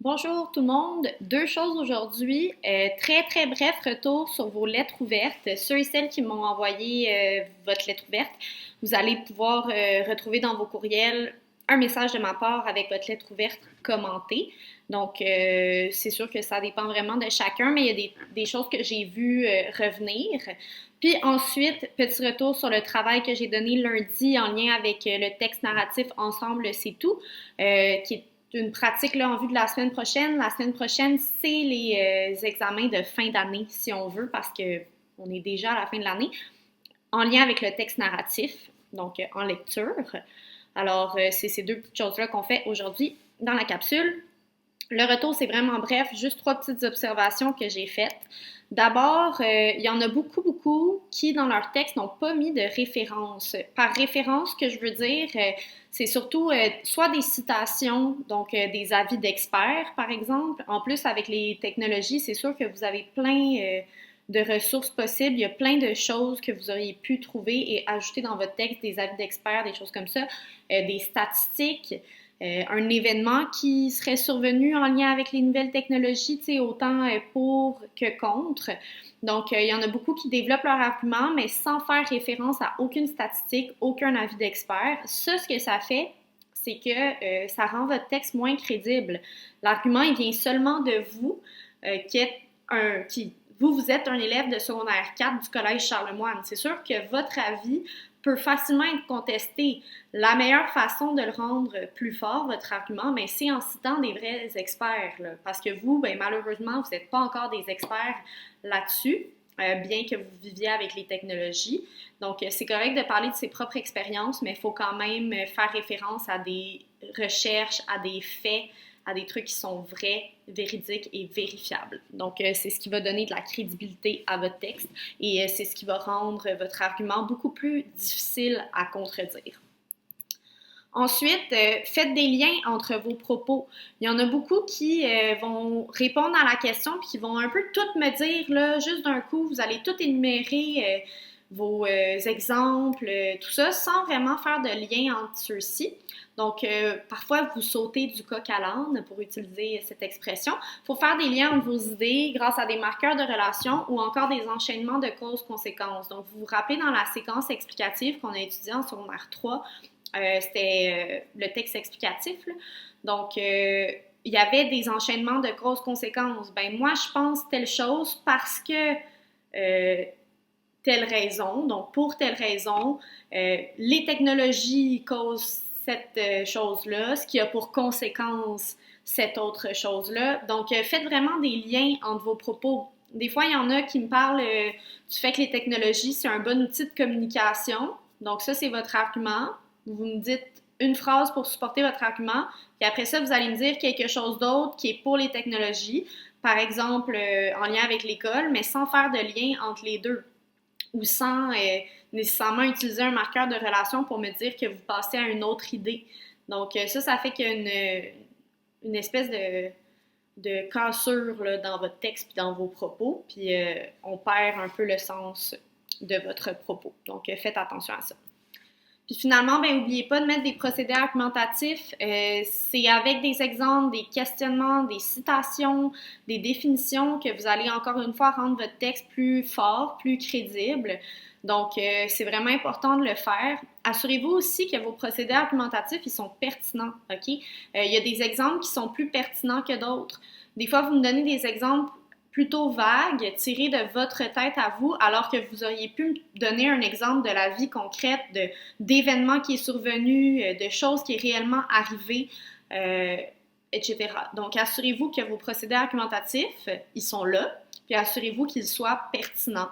Bonjour tout le monde. Deux choses aujourd'hui. Très bref retour sur vos lettres ouvertes. Ceux et celles qui m'ont envoyé votre lettre ouverte, vous allez pouvoir retrouver dans vos courriels un message de ma part avec votre lettre ouverte commentée. Donc, c'est sûr que ça dépend vraiment de chacun, mais il y a des choses que j'ai vues revenir. Puis ensuite, petit retour sur le travail que j'ai donné lundi en lien avec le texte narratif Ensemble, c'est tout, qui est une pratique là, en vue de la semaine prochaine. La semaine prochaine, c'est les examens de fin d'année, si on veut, parce qu'on est déjà à la fin de l'année, en lien avec le texte narratif, donc en lecture. Alors, c'est ces deux petites choses-là qu'on fait aujourd'hui dans la capsule. Le retour, c'est vraiment bref, juste trois petites observations que j'ai faites. D'abord, il y en a beaucoup qui, dans leur texte, n'ont pas mis de référence. Par référence, ce que je veux dire, c'est surtout soit des citations, donc des avis d'experts, par exemple. En plus, avec les technologies, c'est sûr que vous avez plein de ressources possibles. Il y a plein de choses que vous auriez pu trouver et ajouter dans votre texte, des avis d'experts, des choses comme ça, des statistiques. Un événement qui serait survenu en lien avec les nouvelles technologies, autant pour que contre. Donc, il y en a beaucoup qui développent leur argument, mais sans faire référence à aucune statistique, aucun avis d'expert. Ça, ce que ça fait, c'est que ça rend votre texte moins crédible. L'argument, il vient seulement de vous, vous êtes un élève de secondaire 4 du collège Charlemagne. C'est sûr que votre avis peut facilement être contesté. La meilleure façon de le rendre plus fort, votre argument, mais c'est en citant des vrais experts. Là, parce que vous, malheureusement, vous n'êtes pas encore des experts là-dessus, bien que vous viviez avec les technologies. Donc, c'est correct de parler de ses propres expériences, mais il faut quand même faire référence à des recherches, à des faits, à des trucs qui sont vrais, véridiques et vérifiables. Donc, c'est ce qui va donner de la crédibilité à votre texte et c'est ce qui va rendre votre argument beaucoup plus difficile à contredire. Ensuite, faites des liens entre vos propos. Il y en a beaucoup qui vont répondre à la question puis qui vont un peu tout me dire, là, juste d'un coup, vous allez tout énumérer vos exemples, tout ça, sans vraiment faire de lien entre ceux-ci. Donc, parfois, vous sautez du coq à l'âne, pour utiliser cette expression. Il faut faire des liens entre vos idées grâce à des marqueurs de relation ou encore des enchaînements de causes-conséquences. Donc, vous vous rappelez dans la séquence explicative qu'on a étudiée en secondaire 3, c'était le texte explicatif, là. Donc, il y avait des enchaînements de causes-conséquences. Ben moi, je pense telle chose parce que telle raison. Donc, pour telle raison, les technologies causent cette chose-là, ce qui a pour conséquence cette autre chose-là. Donc, faites vraiment des liens entre vos propos. Des fois, il y en a qui me parlent du fait que les technologies, c'est un bon outil de communication. Donc, ça, c'est votre argument. Vous me dites une phrase pour supporter votre argument, puis après ça, vous allez me dire quelque chose d'autre qui est pour les technologies, par exemple en lien avec l'école, mais sans faire de lien entre les deux ou sans nécessairement utiliser un marqueur de relation pour me dire que vous passez à une autre idée. Donc ça fait qu'il y a une espèce de cassure là, dans votre texte puis dans vos propos, puis on perd un peu le sens de votre propos. Donc faites attention à ça. Puis finalement, n'oubliez pas de mettre des procédés argumentatifs. C'est avec des exemples, des questionnements, des citations, des définitions que vous allez encore une fois rendre votre texte plus fort, plus crédible. Donc, c'est vraiment important de le faire. Assurez-vous aussi que vos procédés argumentatifs, ils sont pertinents, OK? Il y a des exemples qui sont plus pertinents que d'autres. Des fois, vous me donnez des exemples plutôt vagues, tirés de votre tête à vous, alors que vous auriez pu me donner un exemple de la vie concrète, d'événements qui est survenu, de choses qui est réellement arrivé, etc. Donc, assurez-vous que vos procédés argumentatifs, ils sont là, puis assurez-vous qu'ils soient pertinents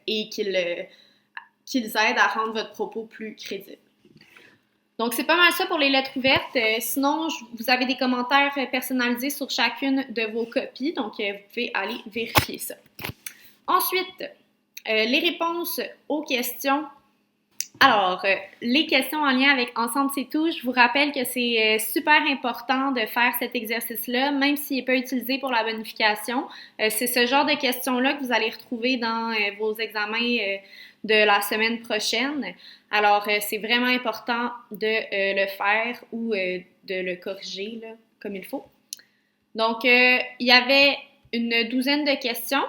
et qu'ils aident à rendre votre propos plus crédible. Donc, c'est pas mal ça pour les lettres ouvertes. Sinon, vous avez des commentaires personnalisés sur chacune de vos copies. Donc, vous pouvez aller vérifier ça. Ensuite, les réponses aux questions. Alors, les questions en lien avec Ensemble, c'est tout. Je vous rappelle que c'est super important de faire cet exercice-là, même s'il n'est pas utilisé pour la bonification. C'est ce genre de questions-là que vous allez retrouver dans vos examens de la semaine prochaine. Alors, c'est vraiment important de le faire ou de le corriger là, comme il faut. Donc, il y avait une douzaine de questions.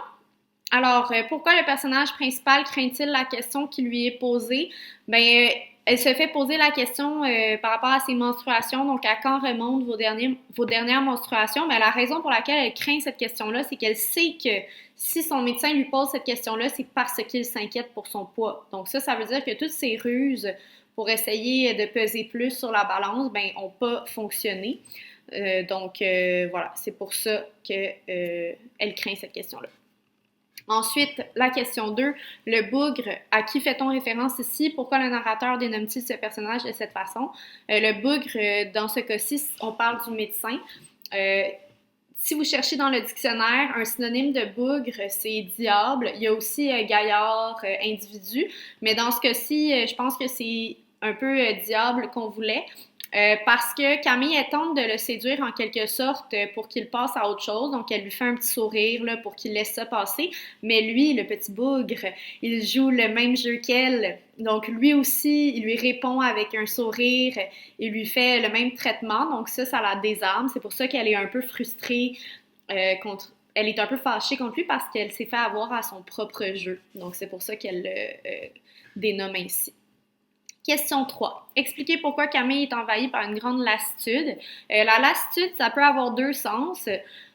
Alors, pourquoi le personnage principal craint-il la question qui lui est posée? Ben, elle se fait poser la question par rapport à ses menstruations, donc à quand remontent vos dernières menstruations? Mais la raison pour laquelle elle craint cette question-là, c'est qu'elle sait que si son médecin lui pose cette question-là, c'est parce qu'il s'inquiète pour son poids. Donc ça veut dire que toutes ces ruses pour essayer de peser plus sur la balance, ben, n'ont pas fonctionné. Voilà, c'est pour ça qu'elle craint cette question-là. Ensuite, la question 2, le bougre, à qui fait-on référence ici? Pourquoi le narrateur dénomme-t-il ce personnage de cette façon? Le bougre, dans ce cas-ci, on parle du médecin. Si vous cherchez dans le dictionnaire, un synonyme de bougre, c'est diable. Il y a aussi gaillard, individu. Mais dans ce cas-ci, je pense que c'est un peu diable qu'on voulait. Parce que Camille, elle tente de le séduire en quelque sorte pour qu'il passe à autre chose. Donc, elle lui fait un petit sourire là, pour qu'il laisse ça passer. Mais lui, le petit bougre, il joue le même jeu qu'elle. Donc, lui aussi, il lui répond avec un sourire. Il lui fait le même traitement. Donc, ça la désarme. C'est pour ça qu'elle est un peu frustrée Elle est un peu fâchée contre lui parce qu'elle s'est fait avoir à son propre jeu. Donc, c'est pour ça qu'elle le dénomme ainsi. Question 3. Expliquez pourquoi Camille est envahie par une grande lassitude. La lassitude, ça peut avoir deux sens.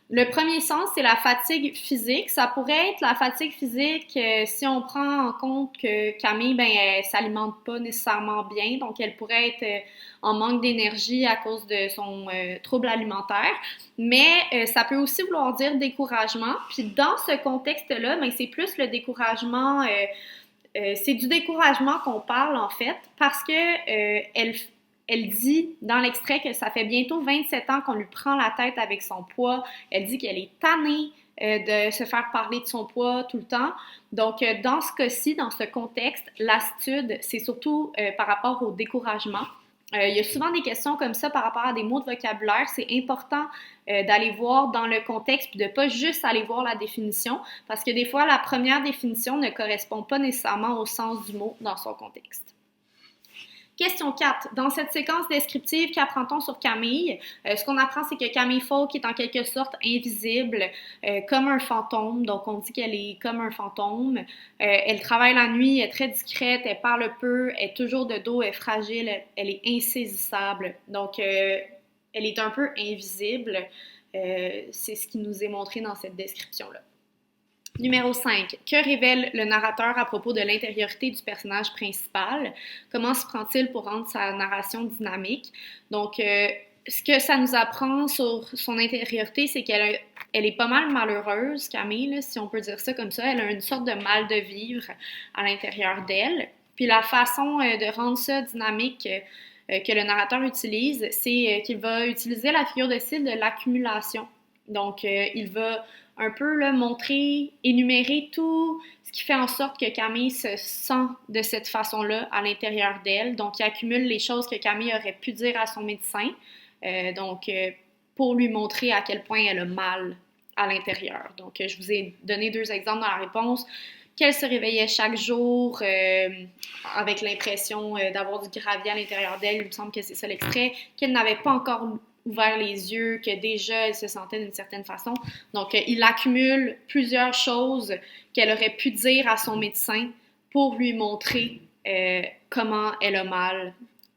Le premier sens, c'est la fatigue physique. Ça pourrait être la fatigue physique si on prend en compte que Camille, ben, elle s'alimente pas nécessairement bien, donc elle pourrait être en manque d'énergie à cause de son trouble alimentaire. Mais ça peut aussi vouloir dire découragement. Puis dans ce contexte-là, ben, c'est plus le découragement. C'est du découragement qu'on parle en fait parce que elle dit dans l'extrait que ça fait bientôt 27 ans qu'on lui prend la tête avec son poids. Elle dit qu'elle est tannée de se faire parler de son poids tout le temps. Donc, dans ce cas-ci, dans ce contexte, lassitude, c'est surtout par rapport au découragement. Il y a souvent des questions comme ça par rapport à des mots de vocabulaire. C'est important d'aller voir dans le contexte puis de ne pas juste aller voir la définition parce que des fois, la première définition ne correspond pas nécessairement au sens du mot dans son contexte. Question 4. Dans cette séquence descriptive, qu'apprend-on sur Camille? Ce qu'on apprend, c'est que Camille Folk est en quelque sorte invisible, comme un fantôme. Donc, on dit qu'elle est comme un fantôme. Elle travaille la nuit, elle est très discrète, elle parle peu, elle est toujours de dos, elle est fragile, elle est insaisissable. Donc, elle est un peu invisible. C'est ce qui nous est montré dans cette description-là. Numéro 5. Que révèle le narrateur à propos de l'intériorité du personnage principal? Comment se prend-il pour rendre sa narration dynamique? Donc, ce que ça nous apprend sur son intériorité, c'est qu'elle est pas mal malheureuse, Camille, là, si on peut dire ça comme ça. Elle a une sorte de mal de vivre à l'intérieur d'elle. Puis la façon de rendre ça dynamique que le narrateur utilise, c'est qu'il va utiliser la figure de style de l'accumulation. Donc, il va un peu là, montrer, énumérer tout ce qui fait en sorte que Camille se sent de cette façon-là à l'intérieur d'elle. Donc, il accumule les choses que Camille aurait pu dire à son médecin. Pour lui montrer à quel point elle a mal à l'intérieur. Donc, je vous ai donné deux exemples dans la réponse. Qu'elle se réveillait chaque jour avec l'impression d'avoir du gravier à l'intérieur d'elle. Il me semble que c'est ça l'extrait. Qu'elle n'avait pas encore ouvert les yeux, que déjà elle se sentait d'une certaine façon. Donc, il accumule plusieurs choses qu'elle aurait pu dire à son médecin pour lui montrer comment elle a mal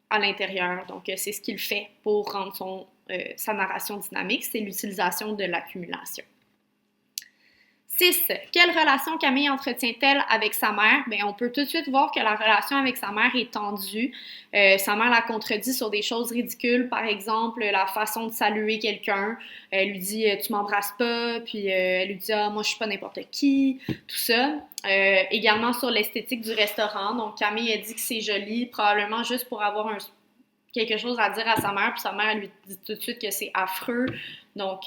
à l'intérieur. Donc, c'est ce qu'il fait pour rendre sa narration dynamique, c'est l'utilisation de l'accumulation. 6. Quelle relation Camille entretient-elle avec sa mère? Bien, on peut tout de suite voir que la relation avec sa mère est tendue. Sa mère la contredit sur des choses ridicules, par exemple la façon de saluer quelqu'un. Elle lui dit « tu m'embrasses pas », puis elle lui dit « ah, moi je suis pas n'importe qui », tout ça. Également sur l'esthétique du restaurant. Donc Camille, elle dit que c'est joli, probablement juste pour avoir quelque chose à dire à sa mère, puis sa mère elle lui dit tout de suite que c'est affreux. Donc,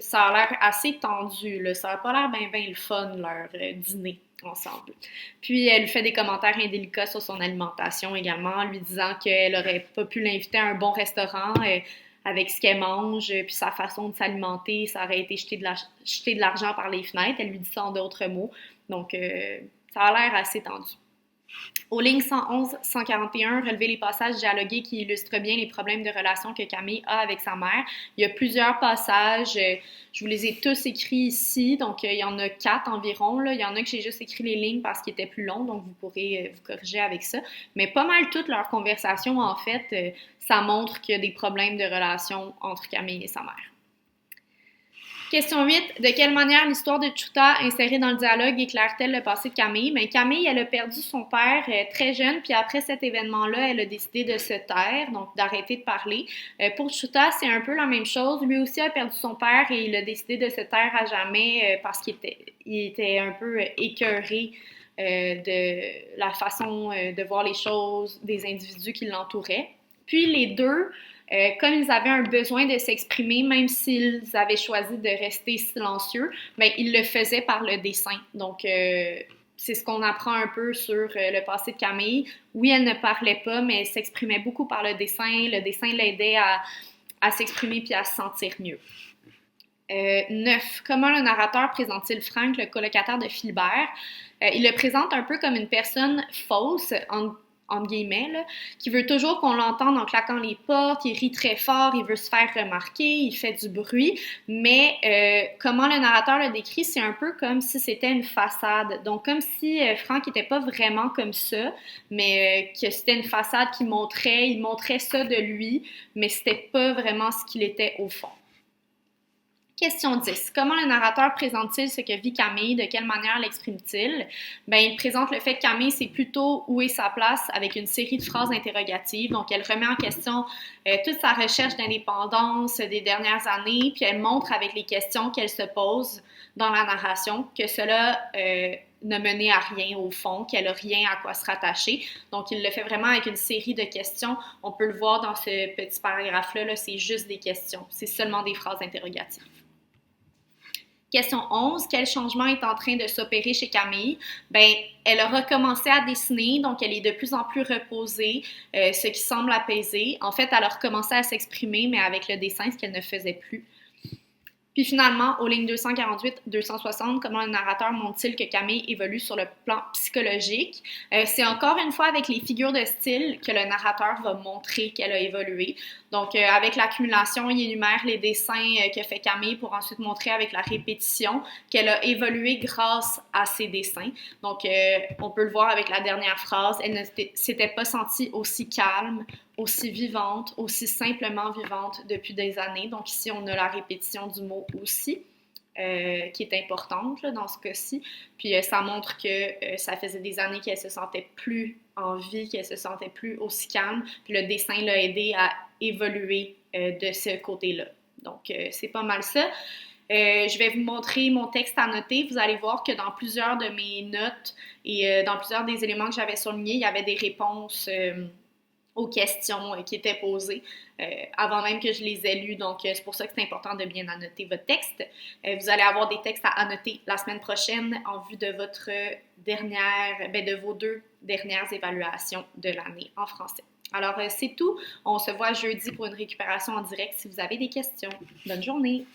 ça a l'air assez tendu, là. Ça n'a pas l'air bien le fun, leur dîner ensemble. Puis, elle lui fait des commentaires indélicats sur son alimentation également, en lui disant qu'elle n'aurait pas pu l'inviter à un bon restaurant avec ce qu'elle mange, puis sa façon de s'alimenter, ça aurait été jeter de l'argent par les fenêtres. Elle lui dit ça en d'autres mots. Donc, ça a l'air assez tendu. Aux lignes 111-141, relevez les passages dialogués qui illustrent bien les problèmes de relation que Camille a avec sa mère. Il y a plusieurs passages, je vous les ai tous écrits ici, donc il y en a 4 environ. Là. Il y en a que j'ai juste écrit les lignes parce qu'ils étaient plus longs, donc vous pourrez vous corriger avec ça. Mais pas mal toutes leurs conversations, en fait, ça montre qu'il y a des problèmes de relation entre Camille et sa mère. Question 8. De quelle manière l'histoire de Chuta insérée dans le dialogue éclaire-t-elle le passé de Camille? Bien, Camille, elle a perdu son père très jeune, puis après cet événement-là, elle a décidé de se taire, donc d'arrêter de parler. Pour Chuta, c'est un peu la même chose. Lui aussi a perdu son père et il a décidé de se taire à jamais parce qu'il était un peu écœuré de la façon de voir les choses des individus qui l'entouraient. Puis les deux, comme ils avaient un besoin de s'exprimer, même s'ils avaient choisi de rester silencieux, bien, ils le faisaient par le dessin. Donc, c'est ce qu'on apprend un peu sur le passé de Camille. Oui, elle ne parlait pas, mais elle s'exprimait beaucoup par le dessin. Le dessin l'aidait à s'exprimer puis à se sentir mieux. 9. Comment le narrateur présente-t-il Frank, le colocataire de Philibert? Il le présente un peu comme une personne fausse, entre guillemets, là, qui veut toujours qu'on l'entende en claquant les portes, il rit très fort, il veut se faire remarquer, il fait du bruit, mais comment le narrateur le décrit, c'est un peu comme si c'était une façade. Donc, comme si Frank n'était pas vraiment comme ça, mais que c'était une façade il montrait ça de lui, mais c'était pas vraiment ce qu'il était au fond. Question 10. Comment le narrateur présente-t-il ce que vit Camille? De quelle manière l'exprime-t-il? Bien, il présente le fait que Camille sait plutôt où est sa place avec une série de phrases interrogatives. Donc, elle remet en question toute sa recherche d'indépendance des dernières années, puis elle montre avec les questions qu'elle se pose dans la narration que cela ne menait à rien au fond, qu'elle n'a rien à quoi se rattacher. Donc, il le fait vraiment avec une série de questions. On peut le voir dans ce petit paragraphe-là, là, c'est juste des questions. C'est seulement des phrases interrogatives. Question 11. Quel changement est en train de s'opérer chez Camille? Bien, elle a recommencé à dessiner, donc elle est de plus en plus reposée, ce qui semble apaiser. En fait, elle a recommencé à s'exprimer, mais avec le dessin, ce qu'elle ne faisait plus. Puis finalement, aux lignes 248-260, comment le narrateur montre-t-il que Camille évolue sur le plan psychologique? C'est encore une fois avec les figures de style que le narrateur va montrer qu'elle a évolué. Donc, avec l'accumulation, il énumère les dessins que fait Camille pour ensuite montrer avec la répétition qu'elle a évolué grâce à ses dessins. Donc, on peut le voir avec la dernière phrase, elle ne s'était pas sentie aussi calme, aussi vivante, aussi simplement vivante depuis des années. Donc ici, on a la répétition du mot « aussi », qui est importante là, dans ce cas-ci. Puis ça montre que ça faisait des années qu'elle se sentait plus en vie, qu'elle se sentait plus aussi calme. Puis le dessin l'a aidé à évoluer de ce côté-là. Donc c'est pas mal ça. Je vais vous montrer mon texte à noter. Vous allez voir que dans plusieurs de mes notes et dans plusieurs des éléments que j'avais surlignés, il y avait des réponses aux questions qui étaient posées avant même que je les ai lues. Donc, c'est pour ça que c'est important de bien annoter votre texte. Vous allez avoir des textes à annoter la semaine prochaine en vue de de vos 2 dernières évaluations de l'année en français. Alors, c'est tout. On se voit jeudi pour une récupération en direct si vous avez des questions. Bonne journée!